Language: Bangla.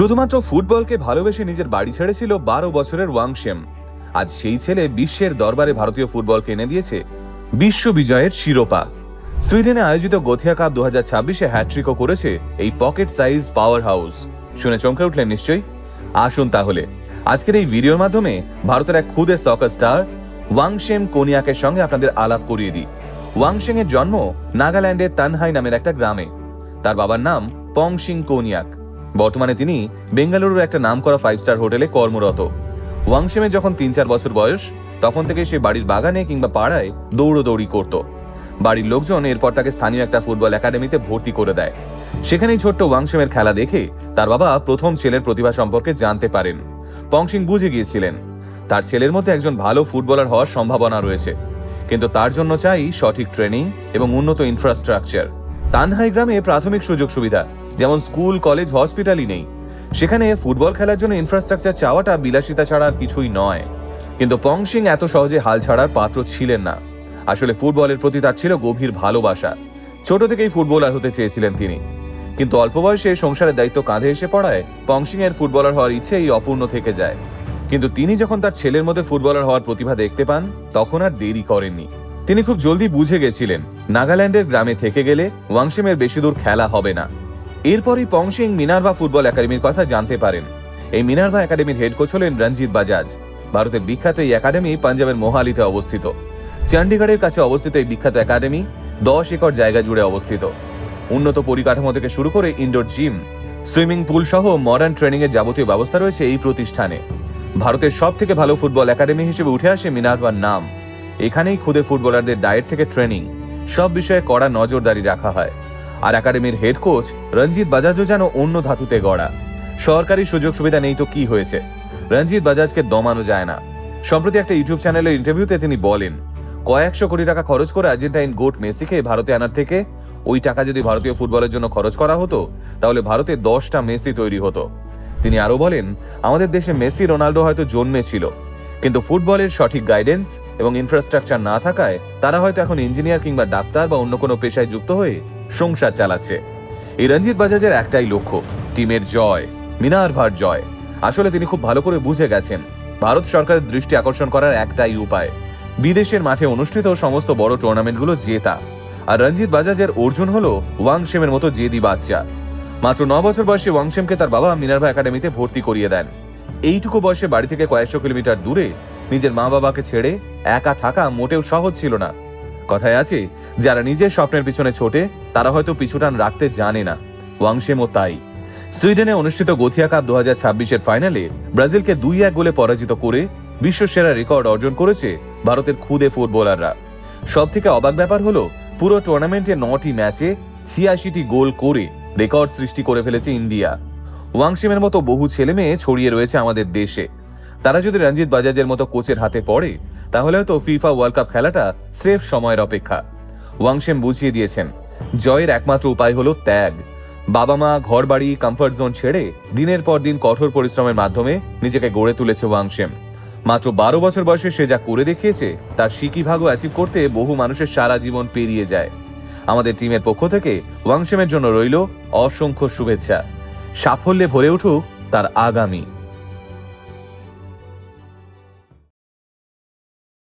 শুধুমাত্র ফুটবলকে ভালোবেসে নিজের বাড়ি ছেড়েছিল 12 বছরের ওয়াংশেম। আজ সেই ছেলে বিশ্বের দরবারে ভারতীয় ফুটবলকে এনে দিয়েছে বিশ্ব বিজয়ের শিরোপা। সুইডেনে আয়োজিত গোথিয়া কাপ 2026-এ হ্যাট্রিকও করেছে এই পকেট সাইজ পাওয়ার হাউস। শুনে চমকে উঠলেন নিশ্চয়ই? আসুন তাহলে আজকের এই ভিডিওর মাধ্যমে ভারতের এক খুদে সকার স্টার ওয়াংশেম কোনিয়াকের সঙ্গে আপনাদের আলাপ করিয়ে দিই। ওয়াংশেম এর জন্ম নাগাল্যান্ডের তানহাই নামের একটা গ্রামে। তার বাবার নাম পংশিং কোনিয়াক। বর্তমানে তিনি বেঙ্গালুরুর একটা নামকরা 5 স্টার হোটেলে কর্মরত। ওয়াংশেমের যখন 3-4 বছর বয়স, তখন থেকে সে বাড়ির বাগানে কিংবা পাড়ায় দৌড়দৌড়ি করত। বাড়ির লোকজন এরপর তাকে স্থানীয় একটা ফুটবল একাডেমিতে ভর্তি করে দেয়। সেখানেই ছোট্ট ওয়াংশেমের খেলা দেখে তার বাবা প্রথম ছেলের প্রতিভা সম্পর্কে জানতে পারেন। পংশিং বুঝে গিয়েছিলেন তার ছেলের মধ্যে একজন ভালো ফুটবলার হওয়ার সম্ভাবনা রয়েছে, কিন্তু তার জন্য চাই সঠিক ট্রেনিং এবং উন্নত ইনফ্রাস্ট্রাকচার। তানহাই গ্রামে প্রাথমিক সুযোগ সুবিধা যেমন স্কুল, কলেজ, হসপিটালই নেই। সেখানে ফুটবল খেলার জন্য ইনফ্রাস্ট্রাকচার চাওয়াটা বিলাসিতা ছাড়া আর কিছুই নয়। কিন্তু পংশিং এত সহজে হাল ছাড়ার পাত্র ছিলেন না। আসলে ফুটবলের প্রতি তার ছিল গভীর ভালোবাসা। ছোট থেকেই ফুটবলার হতে চেয়েছিলেন তিনি, কিন্তু অল্প বয়সে সংসারের দায়িত্ব কাঁধে এসে পড়ায় পংশিং এর ফুটবলার হওয়ার ইচ্ছে এই অপূর্ণ থেকে যায়। কিন্তু তিনি যখন তার ছেলের মধ্যে ফুটবলার হওয়ার প্রতিভা দেখতে পান, তখন আর দেরি করেননি। তিনি খুব জলদি বুঝে গেছিলেন নাগাল্যান্ডের গ্রামে থেকে গেলে ওয়াংশেমের বেশি দূর খেলা হবে না। এরপরই পংশিং মিনার্ভা ফুটবল একাডেমির কথা জানতে পারেন। এই মিনার্ভা একাডেমির হেড কোচ হলেন রঞ্জিত বাজাজ। ভারতের বিখ্যাত এই একাডেমি পাঞ্জাবের মোহালিতে অবস্থিত। চণ্ডীগড়ের কাছে অবস্থিত এই বিখ্যাত একাডেমি 10 একর জায়গা জুড়ে অবস্থিত। উন্নত পরিকাঠামো থেকে শুরু করে ইনডোর জিম, সুইমিং পুল সহ মডার্ন ট্রেনিং এর যাবতীয় ব্যবস্থা রয়েছে এই প্রতিষ্ঠানে। ভারতের সব থেকে ভালো ফুটবল একাডেমি হিসেবে উঠে আসে মিনার্ভার নাম। এখানেই খুদে ফুটবলারদের ডায়েট থেকে ট্রেনিং সব বিষয়ে কড়া নজরদারি রাখা হয়। আর একাডেমির হেড কোচ রঞ্জিত বাজাজও যেন অন্য ধাতুতে গড়া। সরকারি সুযোগ সুবিধা নেই তো কি হয়েছে, রঞ্জিত বাজাজকে দমানো যায় না। সম্প্রতি একটা ইউটিউব চ্যানেলের ইন্টারভিউতে তিনি বলেন, কয়েকশো কোটি টাকা খরচ করে আর্জেন্টাইন গোট মেসিকে ভারতে আনার থেকে ওই টাকা যদি ভারতীয় ফুটবলের জন্য খরচ করা হতো, তাহলে ভারতে 10টা মেসি তৈরি হতো। তিনি আরো বলেন, আমাদের দেশে মেসি, রোনাল্ডো হয়তো জন্মেছিল, কিন্তু ফুটবলের সঠিক গাইডেন্স এবং ইনফ্রাস্ট্রাকচার না থাকায় তারা হয়তো এখন ইঞ্জিনিয়ার কিংবা ডাক্তার বা অন্য কোনো পেশায় যুক্ত হয়ে সংসার চালাচ্ছে। এই রঞ্জিত বাজাজের একটাই লক্ষ্য, টিমের জয়, মিনার্ভার জয়। আসলে তিনি খুব ভালো করে বুঝে গেছেন ভারত সরকারের দৃষ্টি আকর্ষণ করার একটাই উপায়, বিদেশের মাঠে অনুষ্ঠিত সমস্ত বড় টুর্নামেন্টগুলো জেতা। আর রঞ্জিত বাজাজের অর্জুন হলো ওয়াংশেমের মতো জেদি বাচ্চা। মাত্র 9 বছর বয়সে ওয়াংশেমকে তার বাবা মিনার্ভা একাডেমিতে ভর্তি করিয়ে দেন। এইটুকু বয়সে বাড়ি থেকে কয়েকশো কিলোমিটার দূরে নিজের মা বাবাকে ছেড়ে একা থাকা মোটেও সহজ ছিল না। কথায় আছে, যারা নিজের স্বপ্নের পিছনে ছোটে তারা হয়তো পিছুটান রাখতে জানে না। ওয়াংশেমও তাই। সুইডেনে অনুষ্ঠিত গোথিয়া কাপ 2026-এর ফাইনালে ব্রাজিলকে 2-1 গোলে পরাজিত করে বিশ্বসেরা রেকর্ড অর্জন করেছে ভারতের খুদে ফুটবলাররা। সব থেকে অবাক ব্যাপার হলো, পুরো টুর্নামেন্টে 9টি ম্যাচে 86টি গোল করে রেকর্ড সৃষ্টি করে ফেলেছে ইন্ডিয়া। ওয়াংশেমের মতো বহু ছেলে মেয়ে ছড়িয়ে রয়েছে আমাদের দেশে। তারা যদি রঞ্জিত বাজাজের মতো কোচের হাতে পড়ে, তাহলে হয়তো ফিফা ওয়ার্ল্ড কাপ খেলাটা স্রেফ সময়ের অপেক্ষা। ওয়াংশেম বুঝিয়ে দিয়েছেন, জয়ের একমাত্র উপায় হলো ত্যাগ। বাবা মা, ঘর বাড়ি, কমফর্ট জোন ছেড়ে দিনের পর দিন কঠোর পরিশ্রমের মাধ্যমে নিজেকে গড়ে তুলেছে ওয়াংশেম। মাত্র 12 বছর বয়সে সে যা করে দেখিয়েছে, তার সিকিভাগও অ্যাচিভ করতে বহু মানুষের সারা জীবন পেরিয়ে যায়। আমাদের টিমের পক্ষ থেকে ওয়াংশেমের জন্য রইল অসংখ্য শুভেচ্ছা। সাফল্যে ভরে উঠুক তার আগামী।